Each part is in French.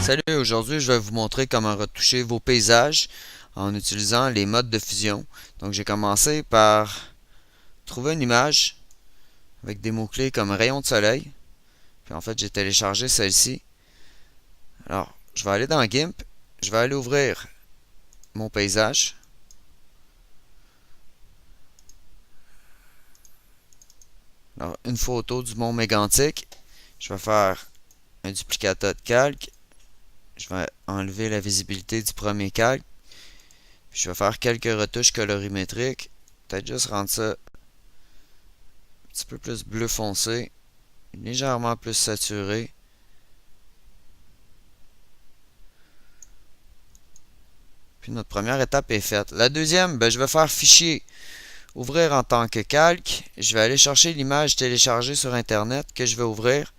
Salut, aujourd'hui je vais vous montrer comment retoucher vos paysages en utilisant les modes de fusion. Donc j'ai commencé par trouver une image avec des mots-clés comme rayon de soleil. Puis en fait j'ai téléchargé celle-ci. Alors je vais aller dans GIMP, je vais aller ouvrir mon paysage. Alors une photo du mont Mégantic. Je vais faire un duplicata de calque. Je vais enlever la visibilité du premier calque. Puis je vais faire quelques retouches colorimétriques. Peut-être juste rendre ça un petit peu plus bleu foncé, légèrement plus saturé. Puis notre première étape est faite. La deuxième, je vais faire fichier, ouvrir en tant que calque. Je vais aller chercher l'image téléchargée sur internet que je vais ouvrir.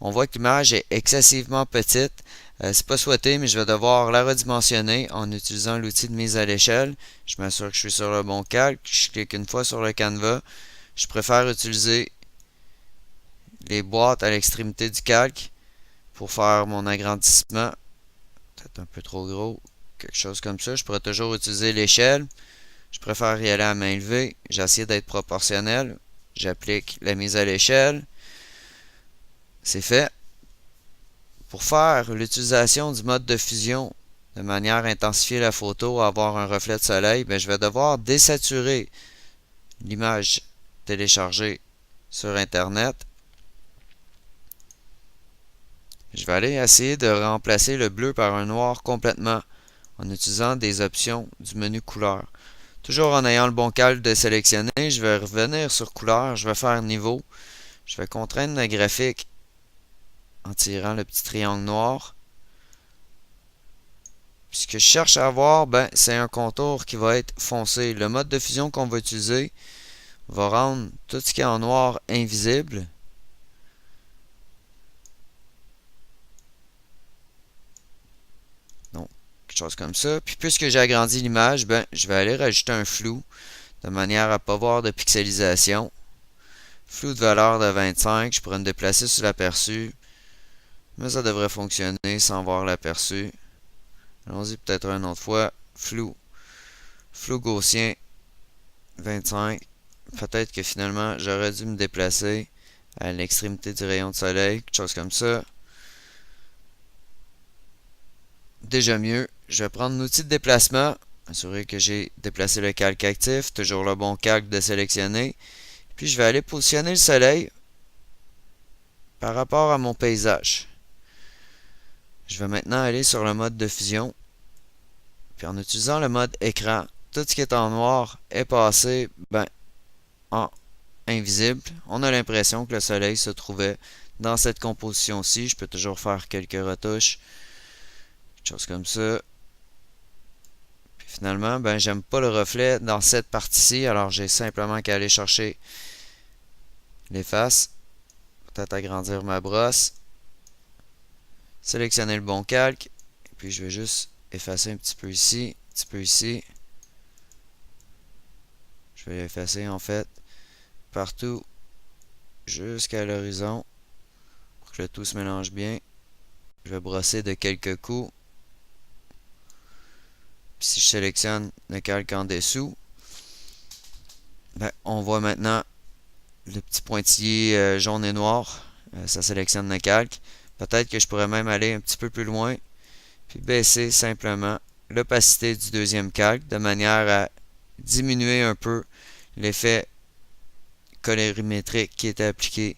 On voit que l'image est excessivement petite. C'est pas souhaité, mais je vais devoir la redimensionner en utilisant l'outil de mise à l'échelle. Je m'assure que je suis sur le bon calque. Je clique une fois sur le canevas. Je préfère utiliser les boîtes à l'extrémité du calque pour faire mon agrandissement. Peut-être un peu trop gros, quelque chose comme ça. Je pourrais toujours utiliser l'échelle. Je préfère y aller à main levée. J'essaie d'être proportionnel. J'applique la mise à l'échelle. C'est fait. Pour faire l'utilisation du mode de fusion de manière à intensifier la photo, avoir un reflet de soleil, je vais devoir désaturer l'image téléchargée sur internet. Je vais aller essayer de remplacer le bleu par un noir complètement en utilisant des options du menu couleur. Toujours en ayant le bon calque de sélectionner, je vais revenir sur couleur, je vais faire niveau. Je vais contraindre le graphique en tirant le petit triangle noir. Puis ce que je cherche à avoir, c'est un contour qui va être foncé. Le mode de fusion qu'on va utiliser va rendre tout ce qui est en noir invisible. Donc, quelque chose comme ça. Puis puisque j'ai agrandi l'image, je vais aller rajouter un flou de manière à ne pas voir de pixelisation. Flou de valeur de 25, je pourrais me déplacer sur l'aperçu, mais ça devrait fonctionner sans voir l'aperçu. Allons-y peut-être une autre fois. Flou gaussien 25. Peut-être que finalement j'aurais dû me déplacer à l'extrémité du rayon de soleil, quelque chose comme ça. Déjà mieux, je vais prendre l'outil de déplacement, assurer que j'ai déplacé le calque actif, toujours le bon calque de sélectionner. Puis je vais aller positionner le soleil par rapport à mon paysage. Je vais maintenant aller sur le mode de fusion. Puis en utilisant le mode écran, tout ce qui est en noir est passé en invisible. On a l'impression que le soleil se trouvait dans cette composition-ci. Je peux toujours faire quelques retouches. Quelque chose comme ça. Puis finalement, j'aime pas le reflet dans cette partie-ci. Alors j'ai simplement qu'à aller chercher les faces. Peut-être agrandir ma brosse. Sélectionner le bon calque. Et puis je vais juste effacer un petit peu ici, un petit peu ici. Je vais effacer en fait partout jusqu'à l'horizon pour que le tout se mélange bien. Je vais brosser de quelques coups. Puis si je sélectionne le calque en dessous, on voit maintenant le petit pointillé jaune et noir. Ça sélectionne le calque. Peut-être que je pourrais même aller un petit peu plus loin puis baisser simplement l'opacité du deuxième calque de manière à diminuer un peu l'effet colorimétrique qui était appliqué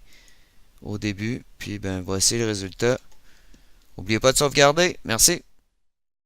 au début. Puis voici le résultat. N'oubliez pas de sauvegarder. Merci.